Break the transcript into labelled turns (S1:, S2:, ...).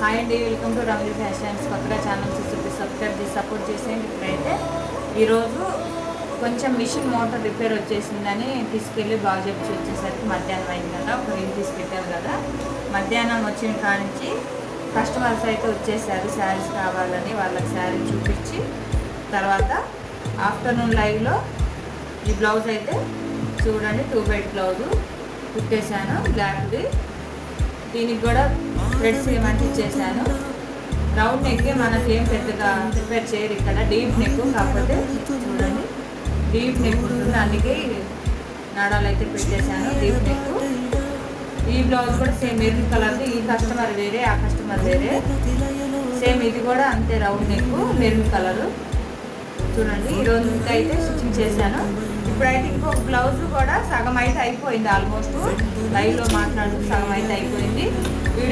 S1: Hi అండి, welcome to రమ్లీ fashions. కొత్తగా channel చూస్తుంటే సబ్స్క్రైబ్ చేసి సపోర్ట్ చేసేయండి. ఇప్పుడైతే ఈరోజు కొంచెం మిషన్ మోటార్ రిపేర్ వచ్చేసిందని తీసుకెళ్ళి బాగా చెప్పి వచ్చేసరికి మధ్యాహ్నం అయింది కదా. ఒక రీల్ తీసి పెట్టారు కదా. మధ్యాహ్నం వచ్చిన కానించి కస్టమర్స్ అయితే వచ్చేసారు శారీస్ కావాలని. వాళ్ళకి శారీ చూపించి తర్వాత ఆఫ్టర్నూన్ లైవ్లో ఈ బ్లౌజ్ అయితే చూడండి 2x బ్లౌజు కుట్టేశాను బ్లాక్ది. దీనికి కూడా థ్రెడ్స్ ఏమంటే ఇచ్చేసాను. రౌండ్ నెక్ మనకి ఏం పెద్దగా ప్రిపేర్ చేయరు ఇక్కడ, డీప్ నెక్. కాకపోతే చూడండి డీప్ నెక్ ఉంటుంది, అందుకే నాడాలు అయితే పెట్టేశాను డీప్ నెక్. ఈ బ్లౌజ్ కూడా సేమ్ మెరూన్ కలర్ది. ఈ కస్టమర్ వేరే, ఆ కస్టమర్ వేరే. సేమ్ ఇది కూడా అంతే, రౌండ్ నెక్ మెరూన్ కలరు. చూడండి ఈరోజు అయితే స్టిచ్చింగ్ చేశాను. ఇప్పుడైతే ఇంకొక బ్లౌజ్ కూడా సగం అయితే అయిపోయింది. ఆల్మోస్ట్ లైవ్లో మాట్లాడుతూ సగం అయితే అయిపోయింది. వీడియో